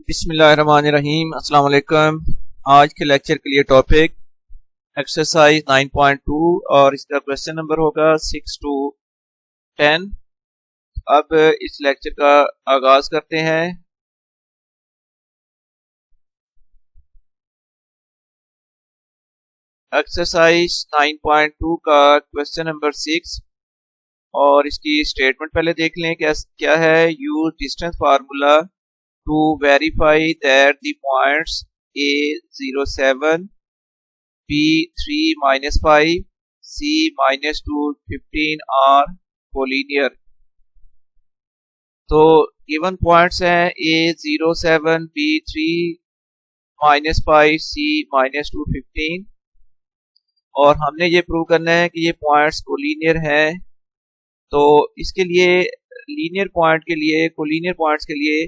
बिस्मिल्लाहिर्रहमानिर्रहीम। अस्सलाम वालेकुम। आज के लेक्चर के लिए टॉपिक एक्सरसाइज 9.2 और इसका क्वेश्चन नंबर होगा 6 to 10। अब इस लेक्चर का आगाज करते हैं। एक्सरसाइज 9.2 का क्वेश्चन नंबर 6 और इसकी स्टेटमेंट पहले देख लें क्या है। Use distance formula to verify that the points A07, B3 minus 5, C minus 2, 15 are collinear। तो गिवन पॉइंट्स हैं A07, B3 minus 5, C minus 2, 15 और हमने ये प्रूव करना है कि ये पॉइंट्स कोलिनियर हैं। तो इसके लिए लीनियर पॉइंट के लिए कोलिनियर पॉइंट्स के लिए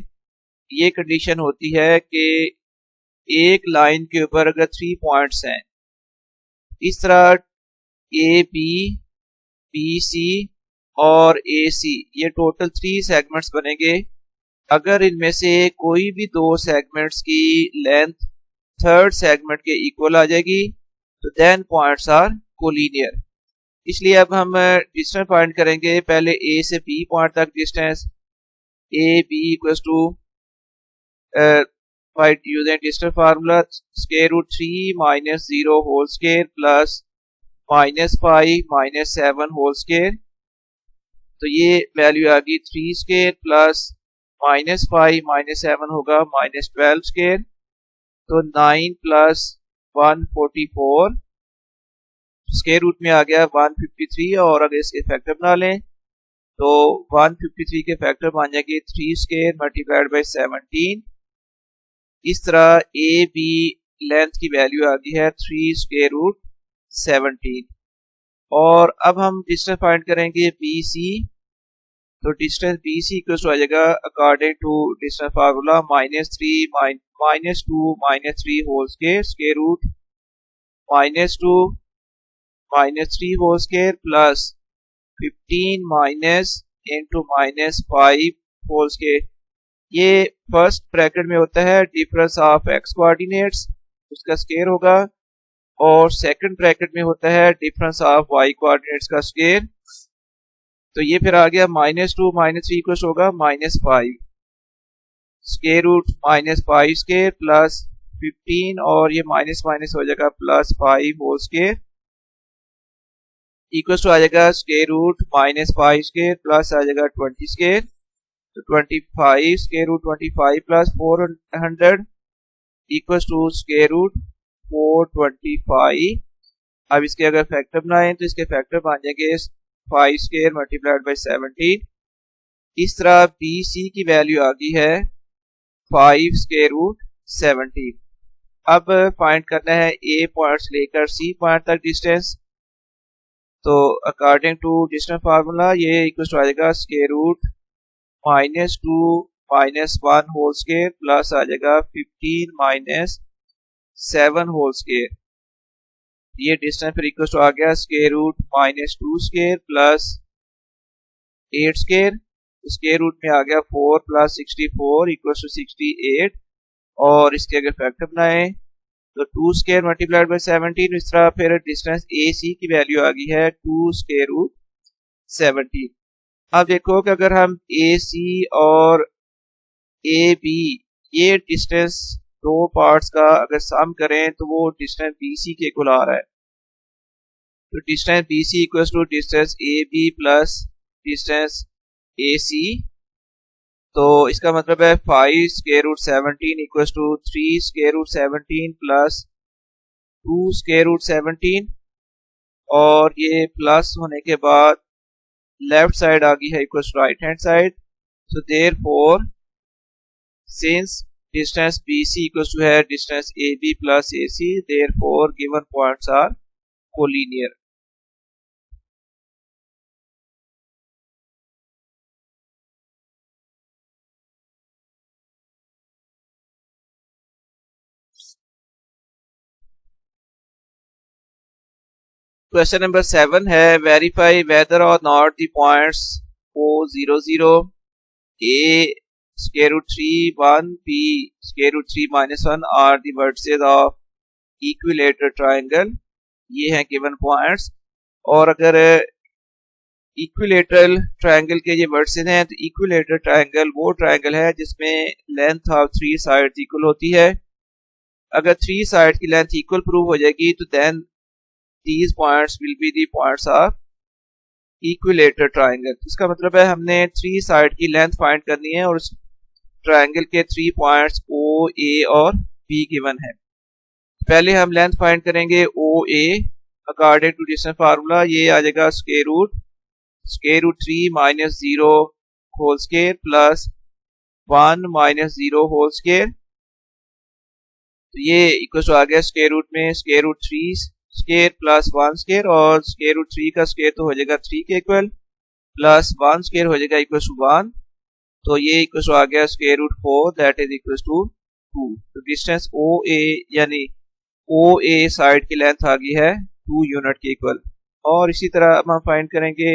ये कंडीशन होती है कि एक लाइन के ऊपर अगर 3 पॉइंट्स हैं, इस तरह ए बी सी और ए सी, ये टोटल 3 सेगमेंट्स बनेंगे। अगर इनमें से कोई भी 2 सेगमेंट्स की लेंथ थर्ड सेगमेंट के इक्वल आ जाएगी तो देन पॉइंट्स आर कोलिनियर। इसलिए अब हम डिस्टेंस फाइंड करेंगे। पहले ए से बी पॉइंट तक distance A B equals to by using distance formula square root 3 minus 0 whole square plus minus 5 minus 7 whole square। तो ये वैल्यू आ गई 3 स्क्वायर प्लस माइनस 5 माइनस 7 होगा माइनस 12 स्क्वायर। तो 9 प्लस 144 स्क्वायर रूट में आ गया 153 और अगर इसके फैक्टर बना लें तो 153 के फैक्टर बन जाएंगे 3 स्क्वायर मल्टीप्लाइड बाई 17। इस तरह ए बी लेंथ की वैल्यू आ गई है 3 स्क्वायर रूट 17। और अब हम डिस्टेंस फाइंड करेंगे बी सी। तो डिस्टेंस बी सी इक्वल आ जाएगा according to distance formula -3 -2 -3 whole square root -2 -3 whole square plus 15 minus into -5 whole square. ये फर्स्ट ब्रैकेट में होता है डिफरेंस ऑफ एक्स कोऑर्डिनेट्स, उसका स्क्वायर होगा, और सेकंड ब्रैकेट में होता है डिफरेंस ऑफ वाई कोऑर्डिनेट्स का स्क्वायर। तो ये फिर आ गया -2 -3 इक्वल होगा -5 स्क्वायर रूट -5 स्क्वायर प्लस 15 और ये माइनस माइनस हो जाएगा +5 होल स्क्वायर इक्वल आ जाएगा स्क्वायर रूट -5 स्क्वायर प्लस आ जाएगा 20 स्क्वायर। तो 25 square root 25 plus 400 equals to square root 425। अब इसके अगर फैक्टर बनाएं तो इसके फैक्टर बन जाएंगे 5 स्क्वायर मल्टीप्लाइड बाई 17। इस तरह बी सी की वैल्यू आ गई है 5 स्क्वायर रूट 17। अब फाइंड करना है ए पॉइंट से लेकर सी पॉइंट तक डिस्टेंस। तो अकॉर्डिंग टू डिस्टेंस फार्मूला ये इक्वल आ जाएगा square root -2 -1 whole square plus आ जाएगा 15 माइनस 7 होल स्क्वायर। ये डिस्टेंस फिर इक्वल आ गया square root -2 square plus 8 square. Square root में आ गया 4 प्लस 64 इक्वल टू 68 और इसके अगर फैक्टर बनाए तो 2 स्क्वायर मल्टीप्लाइड बाई 17। इस तरह फिर डिस्टेंस ए सी की वैल्यू आ गई है 2 स्क्वायर रूट 17। अब देखो कि अगर हम ए सी और ए बी ये डिस्टेंस 2 पार्ट्स का अगर सम करें तो वो डिस्टेंस बी सी के इक्वल आ रहा है। तो distance B C equal to distance A B plus distance A C. तो इसका मतलब है 5 square root 17 equal to 3 square root 17 plus 2 square root 17 और ये प्लस होने के बाद लेफ्ट साइड आ गई है equal to right hand side. So therefore since distance B C equal to है distance A B plus A C, therefore given points are collinear. Question number 7 है verify whether or not the points O00 A square root 3 1 p square root 3 minus 1 are the vertices of equilateral triangle. ये हैं given points. और अगर equilateral triangle के ये vertices हैं तो equilateral triangle वो ट्रायंगल है जिसमें लेंथ ऑफ 3 साइड्स इक्वल होती है। अगर 3 साइड की लेंथ इक्वल प्रूव हो जाएगी तो then these points will be the points of equilateral triangle. इसका मतलब है हमने 3 साइड की लेंथ फाइंड करनी है और उस ट्रायंगल के 3 पॉइंट्स ओ ए और बी गिवन है। पहले हम लेंथ फाइंड करेंगे O A according to distance formula. ये आ जाएगा square root 3 minus 0 whole square plus 1 minus 0 whole square. तो ये इक्वल आ गया स्क्वायर रूट में square root 3 square plus 1 square और स्क्वायर रूट 3 का स्क्वायर तो हो जाएगा 3 के इक्वल प्लस 1 स्क्वायर हो जाएगा इक्वल टू 1। तो ये इक्वल आ गया square root 4 that is equal to 2। तो डिस्टेंस ओ ए यानी ओ ए साइड की लेंथ आ गई है 2 यूनिट के इक्वल। और इसी तरह हम फाइंड करेंगे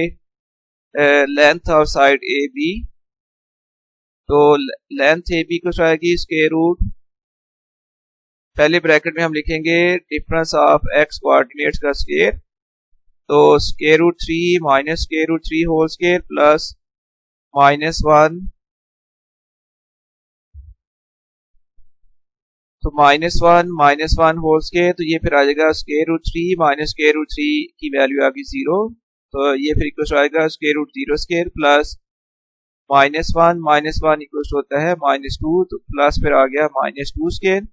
length of side A B. तो लेंथ ए बी को आएगी स्क्वायर रूट, पहले ब्रैकेट में हम लिखेंगे डिफरेंस ऑफ एक्स कोऑर्डिनेट्स का स्क्वायर। तो square root 3 minus square root 3 whole square plus minus 1, तो माइनस वन होल स्क्वायर। तो ये फिर आ जाएगा square root 3 minus square root 3 की वैल्यू आ गई 0। तो ये फिर इक्वल आएगा square root 0 square plus minus one equal होता है -2। तो प्लस फिर आ गया -2 square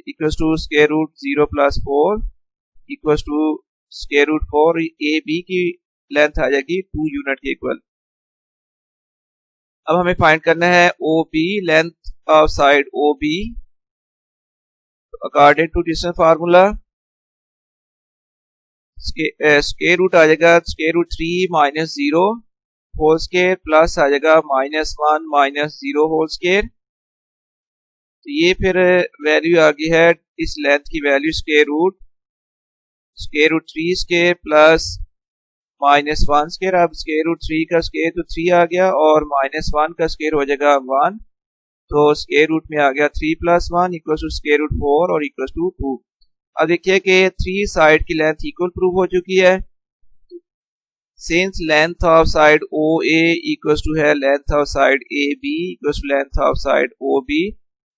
equal to square root 0 plus 4 equal to square root 4। A B की लेंथ आ जाएगी 2 यूनिट के इक्वल। अब हमें फाइंड करना है O B, length of side O B according to distance formula. Square root आ जाएगा square root 3 minus 0 whole square plus आ जाएगा -1 माइनस 0 होल स्क्वायर। तो ये फिर वैल्यू आ गई है इस लेंथ की value square root 3 square plus -1 square. अब स्क्वायर रूट 3 का स्क्वायर तो 3 आ गया और -1 का स्क्वायर हो जाएगा 1। तो स्क्वायर रूट में आ गया 3 plus 1 equal to square root 4 और इक्वल टू 2। अब देखिए कि 3 साइड की लेंथ इक्वल प्रूव हो चुकी है। Since length of side O A equal to है length of side A B equal to length of side O B,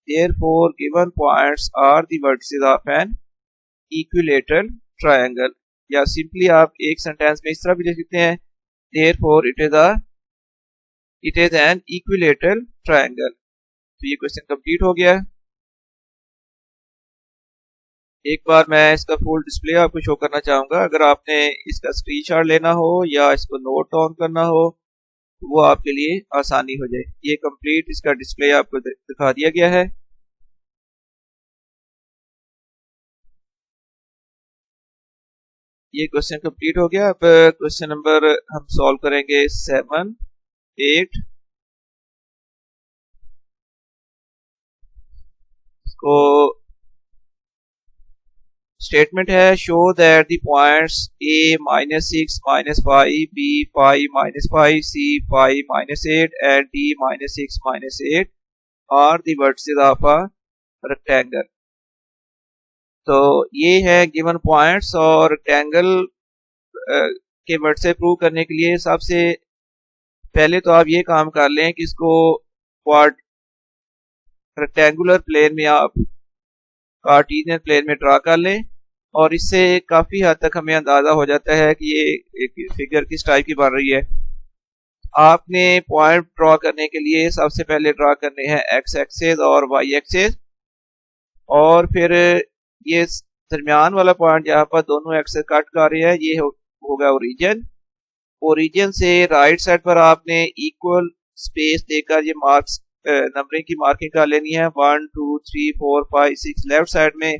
therefore given points are the vertices of an equilateral triangle। या simply आप एक sentence में इस तरह भी लिख सकते हैं therefore it is an equilateral triangle। तो ये क्वेश्चन कंप्लीट हो गया। एक बार मैं इसका फुल डिस्प्ले आपको शो करना चाहूंगा। अगर आपने इसका स्क्रीनशॉट लेना हो या इसको नोट डाउन करना हो तो वो आपके लिए आसानी हो जाए। ये कंप्लीट इसका डिस्प्ले आपको दिखा दिया गया है। ये क्वेश्चन कंप्लीट हो गया। अब क्वेश्चन नंबर हम सॉल्व करेंगे 7, 8 को। स्टेटमेंट है show that the points a -6 -5 b 5 -5 c 5 -8 and d -6 -8 are the vertices of a rectangle. तो ये है गिवन पॉइंट्स और रेक्टेंगल के वर्टिसेस प्रूव करने के लिए सबसे पहले तो आप ये काम कर लें कि इसको रेक्टेंगुलर प्लेन में आप कार्टेशियन प्लेन में ड्रा कर लें और इससे काफी हद तक हमें अंदाजा हो जाता है कि ये एक फिगर किस टाइप की बन रही है। आपने पॉइंट ड्रॉ करने के लिए सबसे पहले ड्रॉ करने हैं एक्स एक्सेस और वाई एक्सेस और फिर ये दरमियान वाला पॉइंट जहाँ पर दोनों एक्सेस कट कर रहे हैं ये होगा ओरिजिन से राइट साइड पर आपने इक्वल स्पेस देकर ये मार्क्स नंबरिंग की मार्किंग कर लेनी है। 1 2 3 4 5 6 लेफ्ट साइड में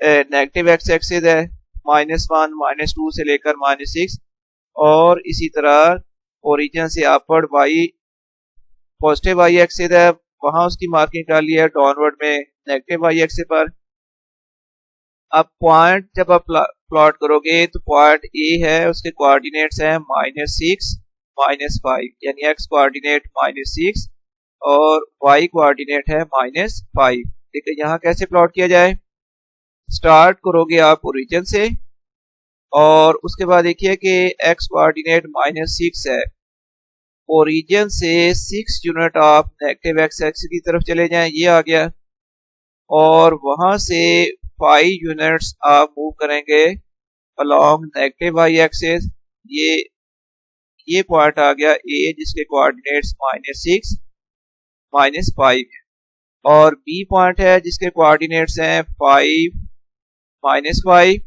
नेगेटिव एक्स एक्सिस है -1 -2 से लेकर -6 और इसी तरह ओरिजिन से upward y positive y axis है वहां उसकी मार्किंग कर ली है डाउनवर्ड में नेगेटिव वाई एक्सिस पर। अब पॉइंट जब आप प्लॉट करोगे तो पॉइंट ए है उसके कोऑर्डिनेट्स हैं -6 -5 यानी एक्स कोऑर्डिनेट -6 और y कोऑर्डिनेट है -5। देखिए यहाँ कैसे प्लॉट किया जाए। स्टार्ट करोगे आप ओरिजिन से और उसके बाद देखिए कि x कोऑर्डिनेट -6 है। ओरिजिन से 6 यूनिट आप नेगेटिव एक्स एक्सिस की तरफ चले जाएं, ये आ गया। और वहां से 5 यूनिट्स आप मूव करेंगे अलोंग नेगेटिव वाई एक्सिस। ये पॉइंट आ गया ए, जिसके कोऑर्डिनेट्स -6 -5 और बी पॉइंट है जिसके कोऑर्डिनेट्स हैं 5 -5।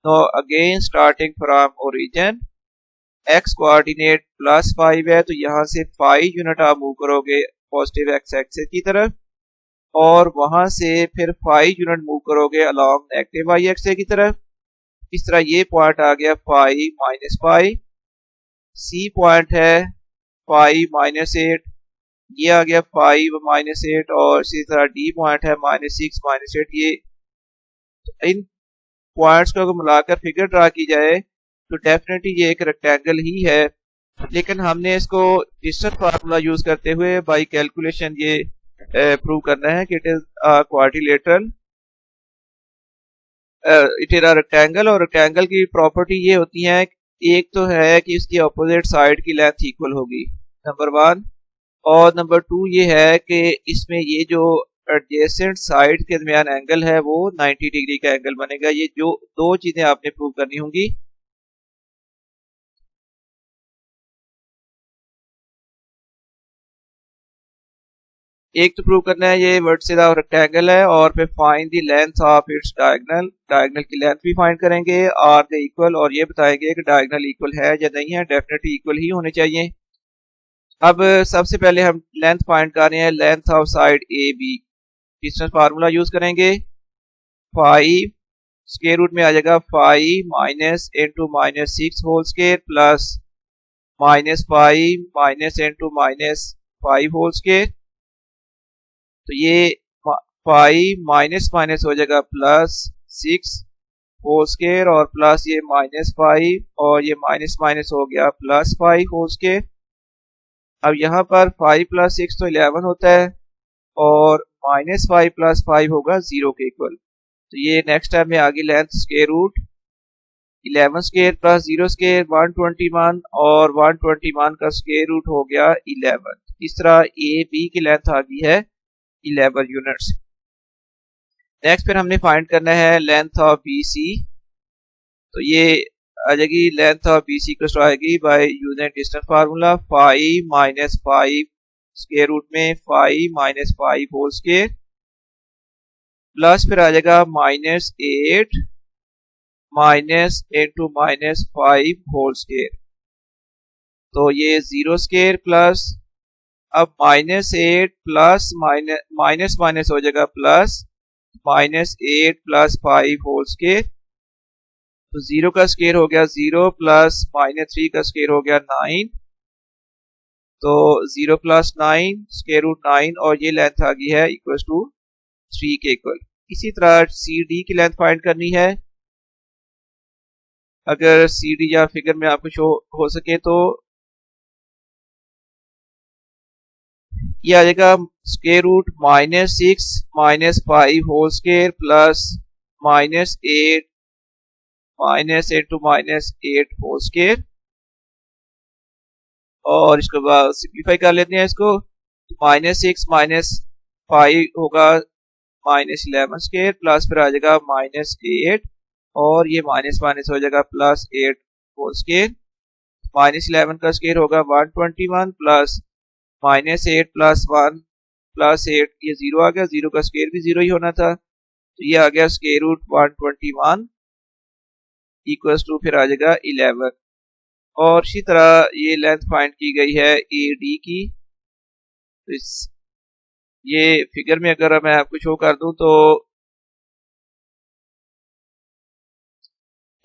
तो again starting from origin x coordinate +5 है, तो यहाँ से 5 यूनिट आप मूव करोगे पॉजिटिव एक्स एक्सिस की तरफ और वहां से फिर 5 यूनिट मूव करोगे अलोंग नेगेटिव वाई एक्सिस की तरफ। इस तरह ये पॉइंट आ गया 5 -5। सी पॉइंट है 5 -8, ये आ गया 5 -8 और इसी तरह डी पॉइंट है -6 -8। ये इन पॉइंट्स को अगर मिलाकर फिगर ड्रा की जाए तो डेफिनेटली ये एक रेक्टेंगल ही है, लेकिन हमने इसको डिस्टेंस फार्मूला यूज करते हुए बाय कैलकुलेशन ये प्रूव करना है कि it is quadrilateral, it is a rectangle. और रेक्टेंगल की प्रॉपर्टी ये होती है, एक तो है कि इसकी अपोजिट साइड की लेंथ इक्वल होगी, नंबर 1। और नंबर 2 ये है कि इसमें ये जो एडजेसेंट साइड के दरमियान एंगल है वो 90 डिग्री का एंगल बनेगा। ये जो दो चीजें आपने प्रूव करनी होंगी। एक तो प्रूव करना है ये वर्टिकल ऑफ रेक्टेंगल है और फिर find the length of its diagonal. Diagonal की लेंथ भी फाइंड करेंगे। आर द इक्वल, और ये बताएंगे कि डायगोनल इक्वल है या नहीं है। डेफिनेटली इक्वल ही होने चाहिए। अब सबसे पहले हम लेंथ फाइंड कर रहे हैं, length of side A B. Distance formula use करेंगे। 5 स्क्वायर रूट में आ जाएगा 5 minus into -6 whole square plus -5 minus into -5 whole square. तो ये 5 माइनस माइनस हो जाएगा +6 होल स्क्वायर और प्लस ये -5 और ये माइनस माइनस हो गया +5 होल स्क्वायर। अब यहाँ पर 5 + 6 तो 11 होता है और -5 + 5 होगा 0 के इक्वल। तो ये नेक्स्ट स्टेप में आगे length square root 11 square plus 0 square 121 और 121 का स्क्वायर रूट हो गया 11। इस तरह ए बी की लेंथ आ गई है 11 यूनिट्स। नेक्स्ट फिर हमने फाइंड करना है लेंथ ऑफ बी सी। तो ये आ जाएगी लेंथ ऑफ बी सी को आएगी by using distance formula 5 minus 5 square root में 5 माइनस 5 होल स्क्वायर प्लस फिर आ जाएगा -8 माइनस इंटू -5 होल स्क्वायर। तो ये 0 स्क्वायर प्लस अब -8 प्लस माइनस माइनस हो जाएगा प्लस -8 + 5 होल स्क्वायर। तो 0 का स्क्वायर हो गया 0 प्लस -3 का स्क्वायर हो गया 9। तो 0 + 9 स्क्वायर रूट 9 और ये लेंथ आ गई है इक्वल टू 3 के इक्वल। इसी तरह सी डी की लेंथ फाइंड करनी है। अगर सी डी या फिगर में आपको शो हो सके तो ये आ जाएगा square root -6 -5 whole square plus -8 minus into -8 whole square. और इसके बाद सिंप्लीफाई कर लेते हैं इसको। -6 -5 होगा -11 स्क्वायर प्लस फिर आ जाएगा -8 और ये माइनस माइनस हो जाएगा +8 होल स्क्वायर। -11 का स्क्वायर होगा 121 प्लस -8 + 1 + 8 ये 0 आ गया। 0 का स्क्वायर भी 0 ही होना था। तो ये आ गया स्क्वायर रूट 121 इक्वल्स टू फिर आ जाएगा 11। और इसी तरह ये लेंथ फाइंड की गई है ए डी की। तो इस ये फिगर में अगर मैं आपको शो कर दूं तो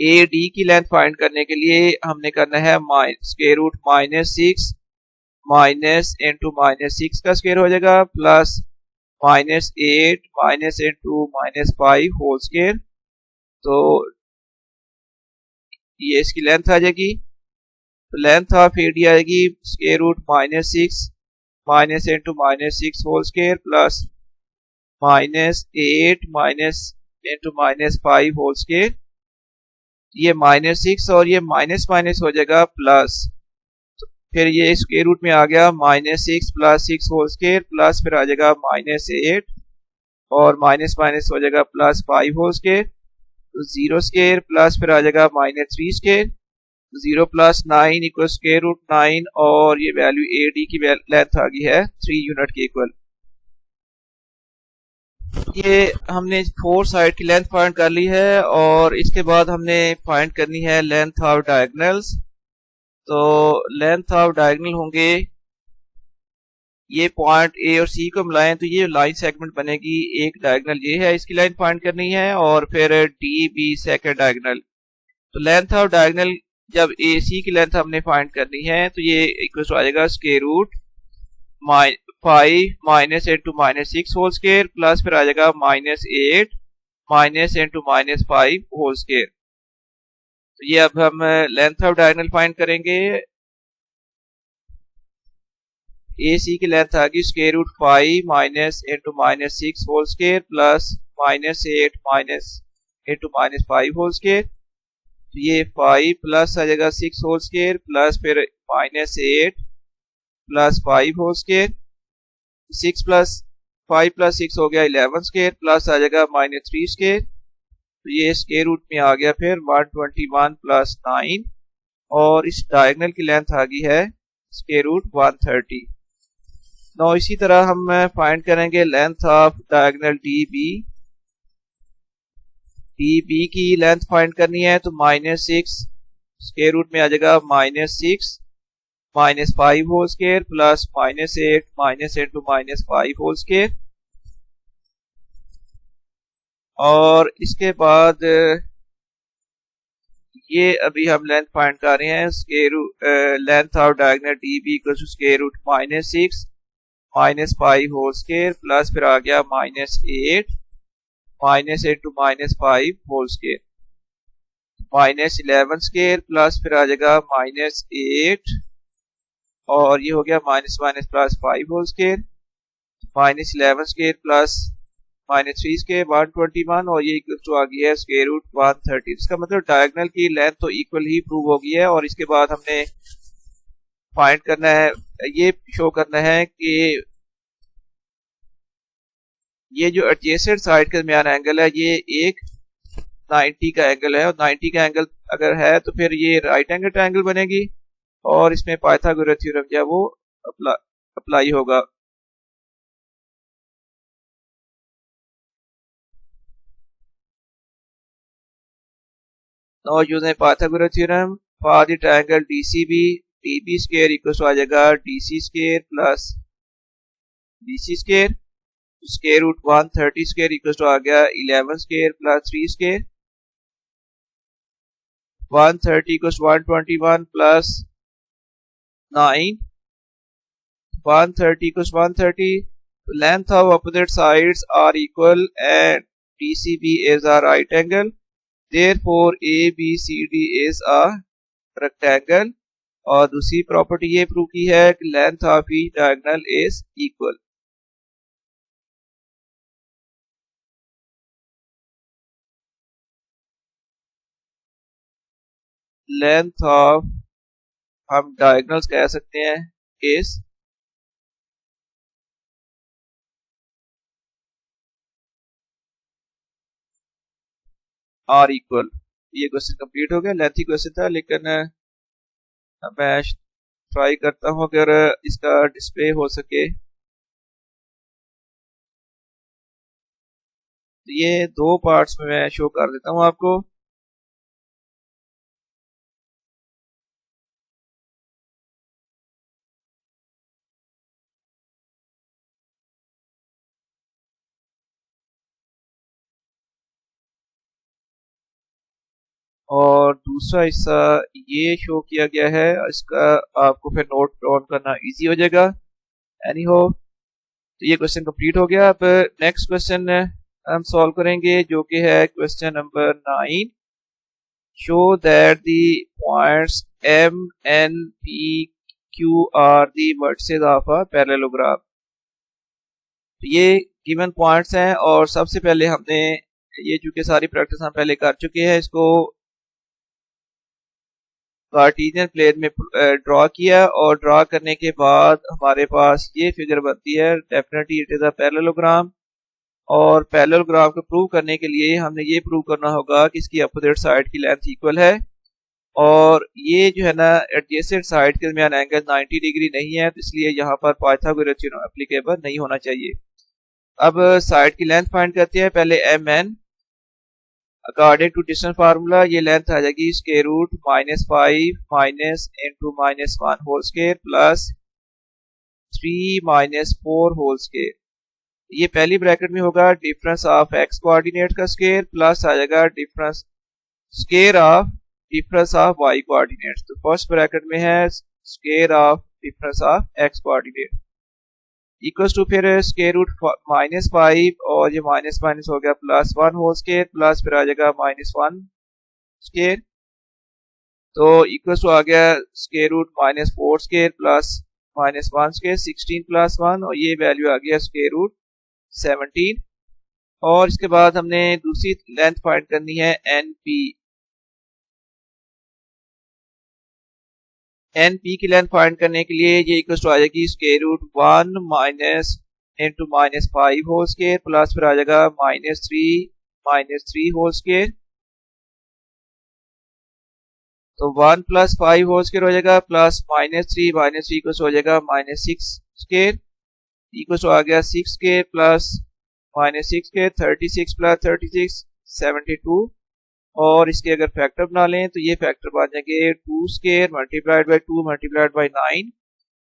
ए डी की लेंथ फाइंड करने के लिए हमने करना है स्क्वायर रूट -6 माइनस इंटू -6 का स्क्वायर हो जाएगा plus -8 minus into -5 whole square. तो ये इसकी लेंथ आ जाएगी। तो लेंथ ऑफ ए डी आएगी square root -6 minus into minus 6 whole square plus minus 8 minus into minus 5 whole square. ये माइनस 6 और ये माइनस माइनस हो जाएगा प्लस, फिर ये स्क्वायर रूट में आ गया minus 6 plus 6 whole square plus फिर आ जाएगा माइनस 8 और माइनस माइनस हो जाएगा प्लस 5 होल स्केयर, तो 0 स्केयर प्लस फिर आ जाएगा minus 3 square, 0 plus 9 equal square root 9 और ये वैल्यू AD की लेंथ आ गई है 3 यूनिट के इक्वल। ये हमने 4 साइड की लेंथ फाइंड कर ली है और इसके बाद हमने फाइंड करनी है लेंथ ऑफ डायगोनल्स। तो लेंथ ऑफ डायगोनल होंगे, ये पॉइंट ए और सी को मिलाएं तो ये लाइन सेगमेंट बनेगी, एक डायगोनल ये है, इसकी लाइन फाइंड करनी है और फिर डी बी सेकंड डायगोनल। तो लेंथ ऑफ डायगोनल जब ए सी की लेंथ हमने फाइंड करनी है तो ये इक्वल टू आ जाएगा square root 5 minus into minus 6 whole square plus फिर आ जाएगा minus 8 minus into minus 5 whole square. तो ये अब हम लेंथ ऑफ डायगोनल फाइंड करेंगे। ए सी की लेंथ आ गई square root 5 minus into minus 6 whole square plus minus 8 minus into minus 5 whole square. तो ये 5 प्लस आ जाएगा 6 होल स्क्वायर प्लस फिर minus 8 plus 5 whole square, 6 plus 5 plus 6 हो गया 11 स्क्वायर प्लस आ जाएगा माइनस 3 स्क्वायर। तो ये स्क्वायर रूट में आ गया फिर 121 प्लस 9 और इस डायगोनल की लेंथ आ गई है स्क्वायर रूट 130। नो इसी तरह हम फाइंड करेंगे length of diagonal D B की लेंथ फाइंड करनी है तो माइनस 6 स्क्वायर रूट में आ जाएगा minus 6 minus 5 whole square plus minus 8 minus into minus 5 whole square. और इसके बाद ये अभी हम लेंथ फाइंड कर रहे हैं square root length of diagonal D B equal to square root minus 6 minus 5 whole square plus फिर आ गया minus 8 minus into minus 5 whole square, minus 11 square plus फिर आ जाएगा माइनस 8 और ये हो गया minus minus plus 5 whole square, minus 11 square plus minus 3 square 121 और ये इक्वल टू आ गया है स्क्वायर रूट 130। इसका मतलब डायगोनल की लेंथ तो इक्वल ही प्रूव हो गई है। और इसके बाद हमने फाइंड करना है, ये शो करना है कि ये जो एडजेसेंट साइड के दरमियान एंगल है ये एक 90 का एंगल है और 90 का एंगल अगर है तो फिर ये राइट एंगल ट्रायंगल बनेगी और इसमें पाइथागोरस थ्योरम जो है वो अप्लाई होगा। Now using Pythagoras theorem for the triangle DCB, DB square equals to आ जाएगा DC square plus BC square, square root 130 square equals to आ गया 11 square plus 3 square, 130 equals 121 plus 9, 130 equals 130. The length of opposite sides are equal and DCB is a right angle. Therefore ABCD is a rectangle। और दूसरी property ये prove की है कि length of each diagonal is equal. Length of हम diagonals कह सकते हैं इज आर इक्वल। ये क्वेश्चन कंप्लीट हो गया, लेंथी क्वेश्चन था लेकिन मैं ट्राई करता हूँ अगर इसका डिस्प्ले हो सके। तो ये दो पार्ट्स में मैं शो कर देता हूँ आपको। और दूसरा हिस्सा ये शो किया गया है, इसका आपको फिर नोट डाउन करना इजी हो जाएगा। एनी हो, तो ये क्वेश्चन कंप्लीट हो गया। अब नेक्स्ट क्वेश्चन हम सॉल्व करेंगे जो कि है question number 9। Show that the points M N P Q are the vertices of a parallelogram। तो ये गिवन पॉइंट्स हैं और सबसे पहले हमने ये चूंकि सारी प्रैक्टिस हम पहले कर चुके हैं, इसको कार्टेशियन प्लेन में ड्रॉ किया और ड्रॉ करने के बाद हमारे पास ये फिगर बनती है। Definitely it is a parallelogram, और पैरेललोग्राम को प्रूव करने के लिए हमने ये प्रूव करना होगा कि इसकी अपोजिट साइड की लेंथ इक्वल है, और ये जो है ना एडजेसेंट साइड के दरमियान एंगल 90 डिग्री नहीं है, तो इसलिए यहाँ पर पाइथागोरस थ्योरम एप्लीकेबल नहीं होना चाहिए। अब साइड की लेंथ फाइंड करते हैं। पहले mn according to distance formula ये लेंथ आ जाएगी square root -5 minus into -1 whole square plus 3 -4 whole square. ये पहली ब्रैकेट में होगा डिफरेंस ऑफ x कोऑर्डिनेट का स्क्वायर प्लस आ जाएगा difference square of difference of y coordinates. तो फर्स्ट ब्रैकेट में है square of difference of x coordinate equals to फिर स्क्वायर रूट -5 और ये माइनस माइनस हो गया +1 होल स्क्वायर प्लस फिर आ जाएगा -1 स्क्वायर, तो इक्वल्स टू आ गया square root -4 square plus -1 square 16 + 1, और ये वैल्यू आ गया स्क्वायर रूट 17। और इसके बाद हमने दूसरी लेंथ फाइंड करनी है NP की लेंथ फाइंड करने के लिए ये इक्वल टू आ जाएगी square root 1 minus into -5 whole square plus फिर आ जाएगा -3 होल स्क्वायर, तो 1 + 5 होल स्क्वायर हो जाएगा प्लस -3 इक्वल हो जाएगा -6 स्क्वायर इक्वल टू आ गया 6 स्क्वायर प्लस -6 स्क्वायर 36 + 36 72, और इसके अगर फैक्टर बना लें तो ये फैक्टर बन जाएंगे 2 square multiplied by 2 multiplied by 9,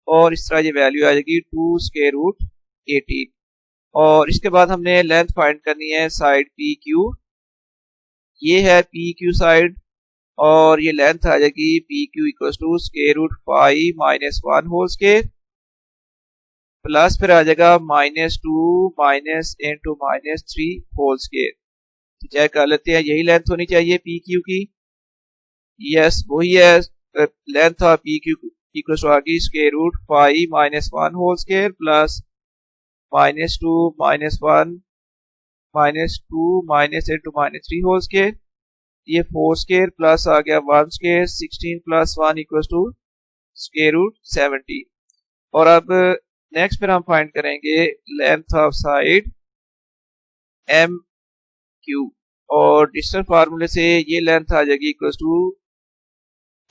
और इस तरह ये वैल्यू आ जाएगी 2 स्क्वायर रूट 18। और इसके बाद हमने लेंथ फाइंड करनी है साइड PQ, ये है PQ साइड, और ये लेंथ आ जाएगी PQ equal to square root 5 -1 whole square plus फिर आ जाएगा -2 minus into -3 whole square. Check कर लेते हैं, यही लेंथ होनी चाहिए PQ की। यस वही है, length of PQ equal to आ गई square root 5 -1 whole square plus -2 minus into -3 whole square, ये 4 स्क्वायर प्लस आ गया 1 square 16 + 1 equal to square root 70। और अब नेक्स्ट फिर हम फाइंड करेंगे लेंथ ऑफ साइड MQ, और डिस्टेंस फार्मूले से ये लेंथ आ जाएगी इक्वल टू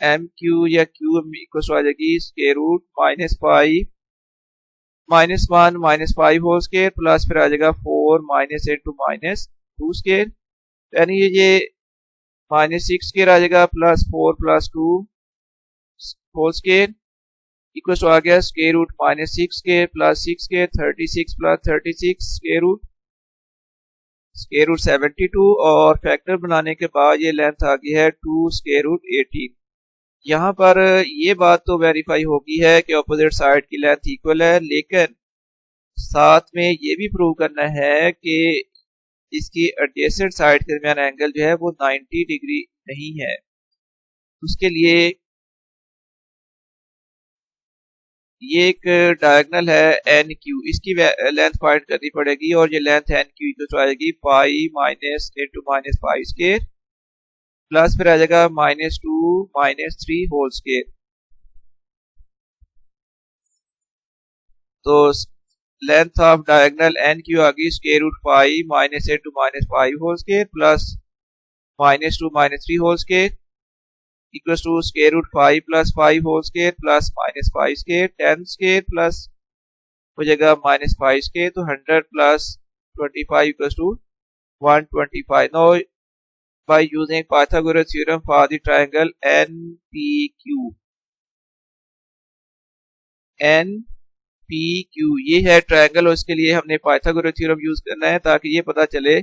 MQ या QM इक्वल टू आ जाएगी square root -5 -1 -5 whole square plus फिर आ जाएगा 4 माइनस इंटू -2 स्क्वायर, यानी ये -6 स्क्वायर आ जाएगा plus 4 + 2 whole square equal to आ गया square root -6 square plus 6 square 36 + 36 square root 72, और फैक्टर बनाने के बाद ये लेंथ आ गई है 2 स्क्वायर रूट 18। यहाँ पर ये बात तो वेरीफाई होगी है कि अपोजिट साइड की लेंथ इक्वल है, लेकिन साथ में ये भी प्रूव करना है कि इसकी एडजेसेंट साइड के दरमियान एंगल जो है वो 90 डिग्री नहीं है। उसके लिए ये एक डायगोनल है NQ, इसकी लेंथ फाइंड करनी पड़ेगी, और ये लेंथ NQ इक्वल आएगी 5 माइनस इंटू -5 स्क्वायर प्लस फिर आ जाएगा -2 -3 होल स्क्वायर। तो लेंथ ऑफ डायगोनल NQ आ गई square root 5 minus into -5 whole square plus -2 -3 whole square equals to square root 5 + 5 whole square plus -5 square 10 square plus हो जाएगा -5 square, तो 100 + 25 equals to 125। Now by using Pythagoras theorem for the triangle NPQ, ये है triangle, और इसके लिए हमने Pythagoras theorem use करना है ताकि ये पता चले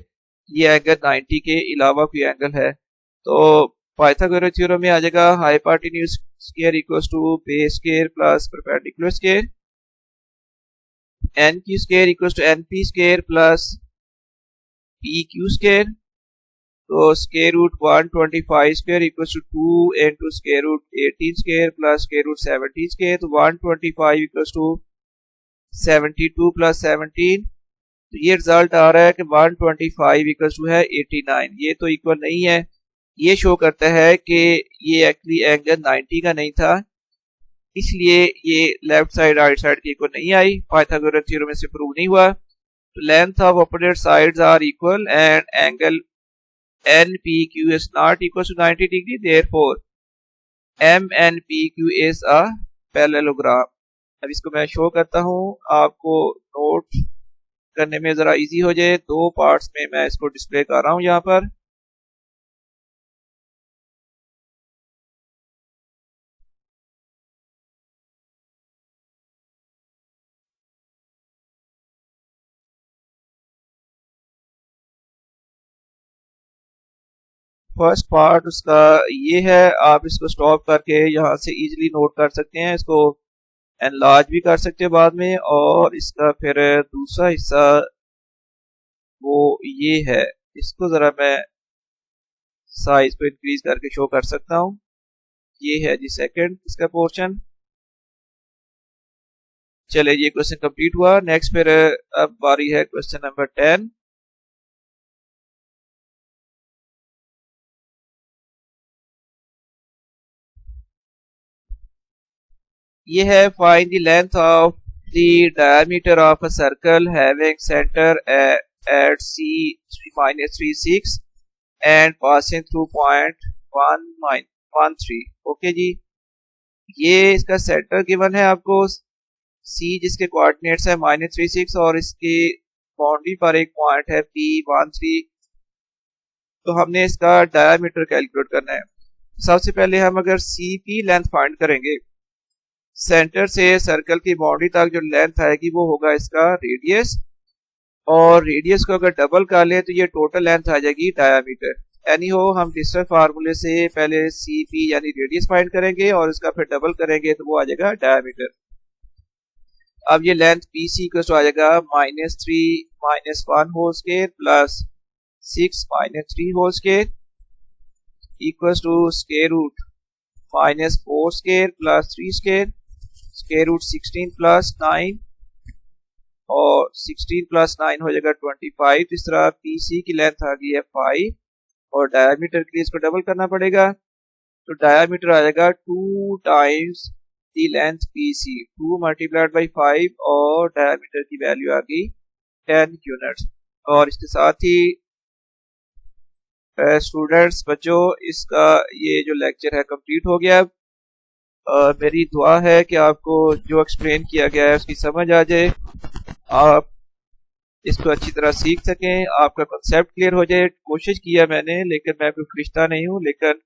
ये एंगल 90 के अलावा कोई एंगल है। तो पाइथागोरस थ्योरम में आ जाएगा hypotenuse square equals to base square plus perpendicular square, NQ square equals to NP square plus PQ square, तो square root 125 square equals to 2 into square root 18 square plus square root 17 square, तो 125 equals to 72 plus 17, तो ये result आ रहा है कि 125 equals to है 89। ये तो इक्वल नहीं है, ये शो करता है कि ये एक्चुअली एंगल 90 का नहीं था, इसलिए ये लेफ्ट साइड राइट साइड की इक्वल नहीं आई, पाइथागोरस थ्योरम से प्रूव नहीं हुआ। तो length of opposite sides are equal and angle NPQ is not equal to 90 degree, therefore MNPQ is a parallelogram। अब इसको मैं शो करता हूँ आपको नोट करने में जरा इजी हो जाए, दो पार्ट्स में मैं इसको डिस्प्ले कर रहा हूँ यहाँ पर। फर्स्ट पार्ट उसका ये है, आप इसको स्टॉप करके यहाँ से इजीली नोट कर सकते हैं, इसको एनलार्ज भी कर सकते हैं बाद में। और इसका फिर दूसरा हिस्सा वो ये है, इसको जरा मैं साइज को इंक्रीज करके शो कर सकता हूँ। ये है जी सेकंड इसका पोर्शन। चले ये क्वेश्चन कंप्लीट हुआ। नेक्स्ट फिर अब बारी है क्वेश्चन नंबर 10। ये है find the length of the diameter of a circle having centre at C-36 and passing through point 1-13। Okay जी, ये इसका सेंटर गिवन है आपको C जिसके कोऑर्डिनेट्स है -36 और इसके बाउंड्री पर एक पॉइंट है P13। तो हमने इसका डायमीटर कैलकुलेट करना है। सबसे पहले हम अगर CP लेंथ फाइंड करेंगे, सेंटर से सर्कल की बाउंड्री तक जो लेंथ आएगी वो होगा इसका रेडियस, और रेडियस को अगर डबल कर ले तो ये टोटल लेंथ आ जाएगी डायामीटर। एनी हो हम डिस्टेंस फार्मूले से पहले CP यानी रेडियस फाइंड करेंगे और इसका फिर डबल करेंगे तो वो आ जाएगा डायामीटर। अब ये लेंथ BC इक्वल आ जाएगा -3 - 1 whole square plus 6 - 3 whole square equals to square root -4 square plus 3 square, square root 16 plus 9 और 16 प्लस 9 हो जाएगा 25। इस तरह PC की लेंथ आ गई है 5 और डायमीटर के लिए इसको डबल करना पड़ेगा, तो डायमीटर आ जाएगा 2 times the length PC, 2 multiplied by 5 और डायमीटर की वैल्यू आ गई 10 यूनिट्स। और इसके साथ ही स्टूडेंट्स बच्चों इसका ये जो लेक्चर है कंप्लीट हो गया। मेरी दुआ है कि आपको जो एक्सप्लेन किया गया है उसकी समझ आ जाए, आप इसको अच्छी तरह सीख सकें, आपका कॉन्सेप्ट क्लियर हो जाए। कोशिश किया मैंने, लेकिन मैं कोई फरिश्ता नहीं हूँ, लेकिन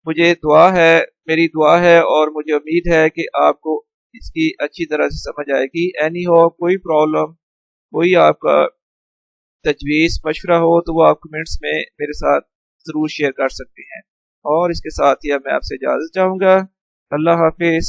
मुझे दुआ है, मेरी दुआ है और मुझे उम्मीद है कि आपको इसकी अच्छी तरह से समझ आएगी। एनी हो कोई प्रॉब्लम, कोई आपका तजवीज़ मशवरा हो तो वो आप कमेंट्स में मेरे साथ ज़रूर शेयर कर सकते हैं। और इसके साथ ही अब मैं आपसे इजाज़त चाहूँगा। अल्लाह हाफिज़।